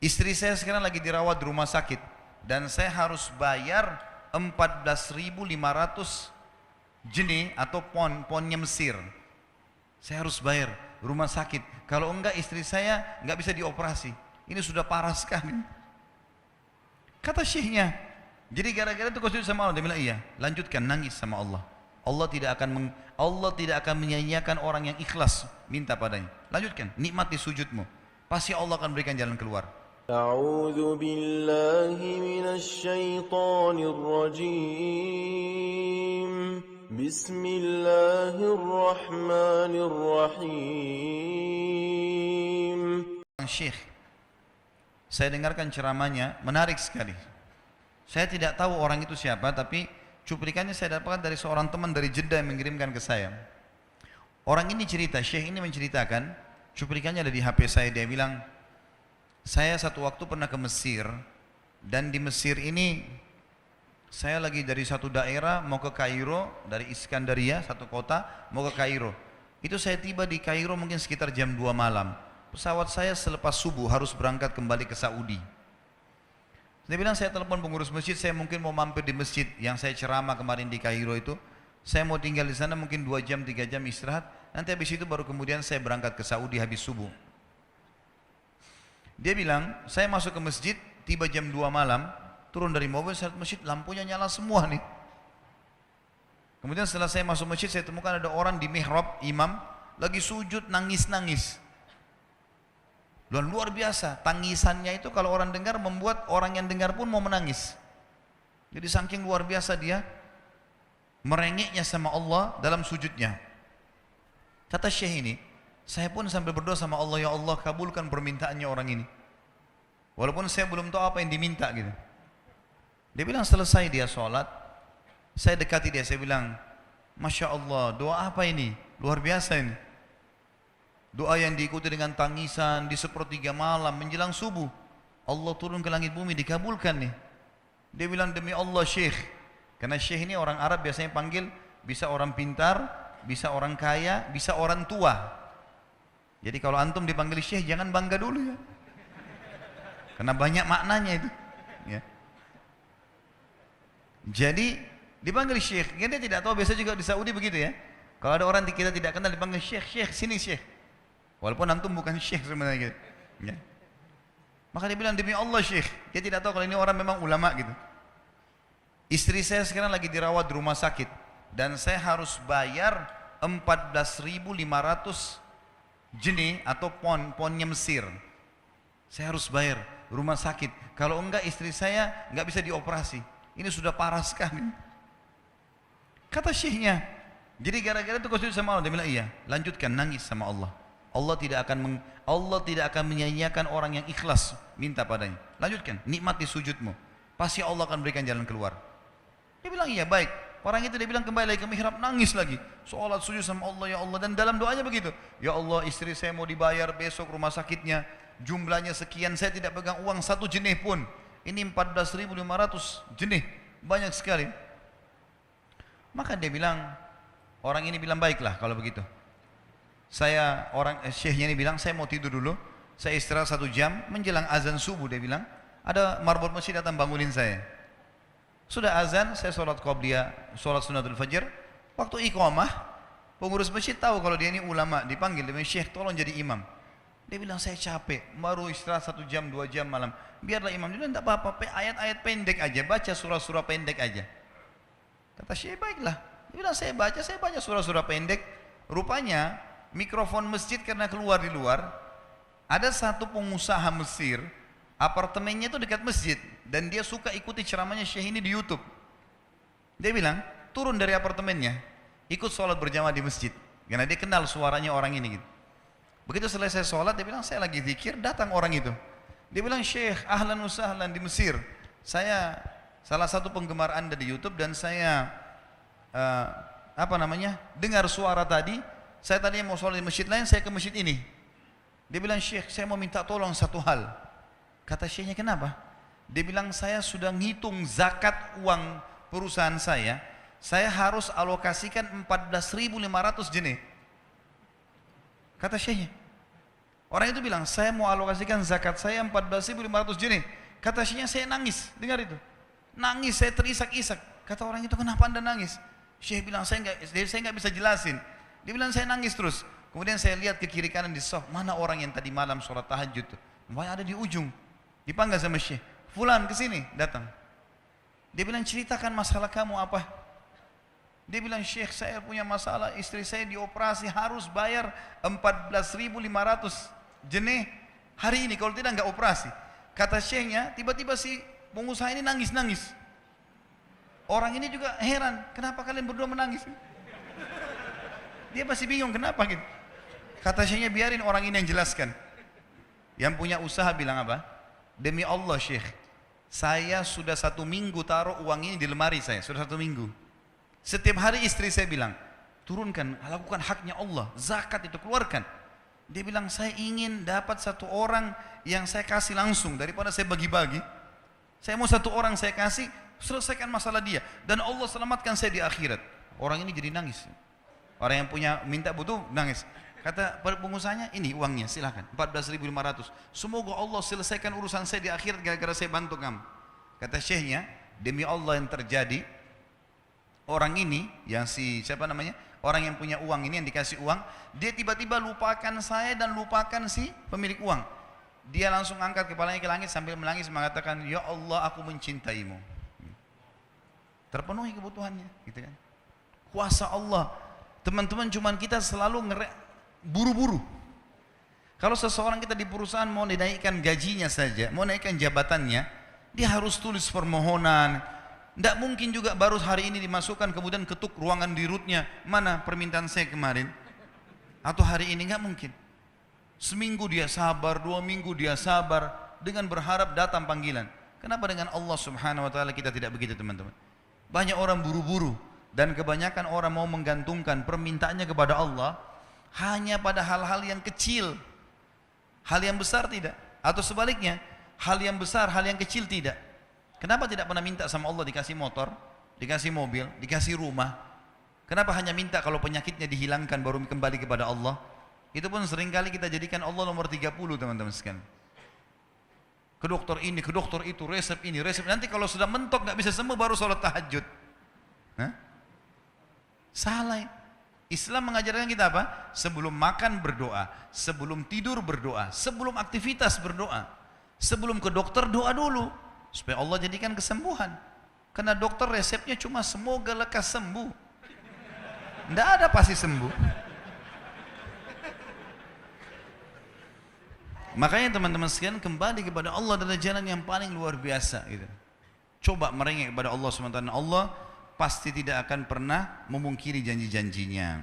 Istri saya sekarang lagi dirawat di rumah sakit dan saya harus bayar 14.500 jeni atau ponnya Mesir. Saya harus bayar rumah sakit. Kalau enggak istri saya enggak bisa dioperasi. Ini sudah parah sekali. Kata syekhnya, jadi gara-gara itu kau sujud sama Allah. Dia bilang iya, lanjutkan nangis sama Allah. Allah tidak akan menyia-nyiakan orang yang ikhlas minta padanya. Lanjutkan, nikmati sujudmu. Pasti Allah akan berikan jalan keluar. أعوذ بالله من الشيطان الرجيم بسم الله الرحمن الرحيم. Syekh, saya dengarkan ceramahnya, menarik sekali. Saya tidak tahu orang itu siapa, tapi cuplikannya saya dapatkan dari seorang teman dari Jeddah yang mengirimkan ke saya. Orang ini cerita, Syekh ini menceritakan, cuplikannya ada di HP saya, dia bilang, saya satu waktu pernah ke Mesir, dan di Mesir ini saya lagi dari satu daerah mau ke Kairo, dari Iskandaria, satu kota, mau ke Kairo. Itu saya tiba di Kairo mungkin sekitar jam 2 malam. Pesawat saya selepas subuh harus berangkat kembali ke Saudi. Dia bilang saya telepon pengurus masjid, saya mungkin mau mampir di masjid yang saya ceramah kemarin di Kairo itu. Saya mau tinggal di sana mungkin 2 jam, 3 jam istirahat. Nanti habis itu baru kemudian saya berangkat ke Saudi habis subuh. Dia bilang, saya masuk ke masjid, tiba jam 2 malam, turun dari mobil, saya lihat masjid, lampunya nyala semua nih. Kemudian setelah saya masuk masjid, saya temukan ada orang di mihrab, imam, lagi sujud, nangis-nangis. Dan luar biasa, tangisannya itu kalau orang dengar, membuat orang yang dengar pun mau menangis. Jadi saking luar biasa dia, merengeknya sama Allah dalam sujudnya. Kata Syekh ini, saya pun sambil berdoa sama Allah, ya Allah kabulkan permintaannya orang ini. Walaupun saya belum tahu apa yang diminta gitu. Dia bilang selesai dia sholat, saya dekati dia, saya bilang, Masya Allah, doa apa ini? Luar biasa ini. Doa yang diikuti dengan tangisan di sepertiga malam menjelang subuh. Allah turun ke langit bumi, dikabulkan nih. Dia bilang demi Allah Syekh. Karena Syekh ini orang Arab biasanya panggil, bisa orang pintar, bisa orang kaya, bisa orang tua. Jadi kalau antum dipanggil Syekh jangan bangga dulu ya. Karena banyak maknanya itu. Ya. Jadi dipanggil Syekh. Dia tidak tahu, biasa juga di Saudi begitu ya. Kalau ada orang kita tidak kenal dipanggil Syekh, Syekh sini Syekh. Walaupun antum bukan Syekh sebenarnya gitu. Ya. Maka dia bilang demi Allah Syekh. Dia tidak tahu kalau ini orang memang ulama gitu. Istri saya sekarang lagi dirawat di rumah sakit dan saya harus bayar 14.500 jeni atau ponnya Mesir. Saya harus bayar rumah sakit. Kalau enggak istri saya enggak bisa dioperasi. Ini sudah parah sekali. Kata syekhnya, jadi gara-gara itu kau sujud sama Allah. Dia bilang iya, lanjutkan nangis sama Allah. Allah tidak akan menyia-nyiakan orang yang ikhlas minta padanya. Lanjutkan, nikmati sujudmu. Pasti Allah akan berikan jalan keluar. Dia bilang iya baik. Orang itu dia bilang kembali lagi ke mihrab, nangis lagi. Sholat sujud sama Allah, ya Allah. Dan dalam doanya begitu. Ya Allah, istri saya mau dibayar besok rumah sakitnya. Jumlahnya sekian, saya tidak pegang uang 1 jenih pun. Ini 14.500 jenih. Banyak sekali. Maka dia bilang, orang ini bilang baiklah kalau begitu. Syekhnya ini bilang, saya mau tidur dulu. Saya istirahat 1 jam, menjelang azan subuh dia bilang. Ada marbot masjid datang bangunin saya. Sudah azan, saya sholat qobliyah, sholat sunnatul fajr. Waktu iqamah, pengurus masjid tahu kalau dia ini ulama, dipanggil, dia bilang, Syekh tolong jadi imam. Dia bilang saya capek, baru istirahat 1 jam, 2 jam malam. Biarlah imam. Dia bilang tidak apa-apa, ayat-ayat pendek aja, baca surah-surah pendek aja. Kata Syekh baiklah. Dia bilang saya baca surah-surah pendek. Rupanya mikrofon masjid karena keluar di luar. Ada satu pengusaha Mesir, apartemennya itu dekat masjid dan dia suka ikuti ceramahnya Syekh ini di YouTube. Dia bilang turun dari apartemennya, ikut sholat berjamaah di masjid karena dia kenal suaranya orang ini gitu. Begitu selesai sholat dia bilang saya lagi zikir, datang orang itu. Dia bilang Syekh ahlan wa sahlan di Mesir. Saya salah satu penggemar Anda di YouTube dan saya dengar suara tadi. Saya tadi mau sholat di masjid lain, saya ke masjid ini. Dia bilang Syekh saya mau minta tolong satu hal. Kata Syekhnya kenapa? Dia bilang saya sudah ngitung zakat uang perusahaan saya harus alokasikan 14.500 jenis. Kata Syekhnya. Orang itu bilang, saya mau alokasikan zakat saya 14.500 jenis. Kata syekhnya, saya nangis. Dengar itu. Nangis, saya terisak-isak. Kata orang itu, kenapa anda nangis? Syekh bilang, saya nggak bisa jelasin. Dia bilang, saya nangis terus. Kemudian saya lihat ke kiri kanan di soft, mana orang yang tadi malam sholat tahajud tuh. Makanya ada di ujung. Dipanggil sama Syekh. Fulan kesini, datang. Dia bilang, ceritakan masalah kamu apa? Dia bilang, Syekh saya punya masalah, istri saya dioperasi harus bayar 14.500 jenih hari ini, kalau tidak nggak operasi. Kata Syekhnya, tiba-tiba si pengusaha ini nangis-nangis. Orang ini juga heran, kenapa kalian berdua menangis? Dia masih bingung, kenapa gitu. Kata Syekhnya, biarin orang ini yang jelaskan. Yang punya usaha bilang apa? Demi Allah Syekh, saya sudah 1 minggu taruh uang ini di lemari saya, sudah 1 minggu. Setiap hari istri saya bilang, turunkan, lakukan haknya Allah, zakat itu keluarkan. Dia bilang, saya ingin dapat 1 orang yang saya kasih langsung, daripada saya bagi-bagi. Saya mau 1 orang saya kasih, selesaikan masalah dia. Dan Allah selamatkan saya di akhirat. Orang ini jadi nangis. Orang yang punya minta butuh, nangis. Kata pengusahanya, ini uangnya, silahkan, 14.500. Semoga Allah selesaikan urusan saya di akhirat gara-gara saya bantu kamu. Kata syekhnya, demi Allah yang terjadi, orang ini, yang siapa namanya? Orang yang punya uang ini, yang dikasih uang, dia tiba-tiba lupakan saya dan lupakan si pemilik uang. Dia langsung angkat kepalanya ke langit sambil menangis mengatakan, ya Allah, aku mencintaimu. Terpenuhi kebutuhannya, gitu kan? Kuasa Allah. Teman-teman, cuman kita selalu buru-buru. Kalau seseorang kita di perusahaan mau dinaikkan gajinya saja, mau naikkan jabatannya, dia harus tulis permohonan. Tidak mungkin juga baru hari ini dimasukkan kemudian ketuk ruangan di rootnya, mana permintaan saya kemarin, atau hari ini, nggak mungkin. Seminggu dia sabar, 2 minggu dia sabar, dengan berharap datang panggilan. Kenapa dengan Allah subhanahu wa ta'ala kita tidak begitu teman-teman? Banyak orang buru-buru, dan kebanyakan orang mau menggantungkan permintaannya kepada Allah hanya pada hal-hal yang kecil, hal yang besar tidak, atau sebaliknya, hal yang besar, hal yang kecil tidak. Kenapa tidak pernah minta sama Allah dikasih motor, dikasih mobil, dikasih rumah? Kenapa hanya minta kalau penyakitnya dihilangkan baru kembali kepada Allah? Itu pun seringkali kita jadikan Allah nomor 30 teman-teman sekalian. Ke dokter ini, ke dokter itu, resep ini, resep. Nanti kalau sudah mentok nggak bisa sembuh baru sholat tahajud. Hah? Salah. Islam mengajarkan kita apa? Sebelum makan berdoa, sebelum tidur berdoa, sebelum aktivitas berdoa, sebelum ke dokter doa dulu. Supaya Allah jadikan kesembuhan. Karena dokter resepnya cuma semoga lekas sembuh. Tidak ada pasti sembuh. Makanya teman-teman sekalian, kembali kepada Allah adalah jalan yang paling luar biasa. Gitu. Coba merengek kepada Allah SWT. Allah pasti tidak akan pernah memungkiri janji-janjinya.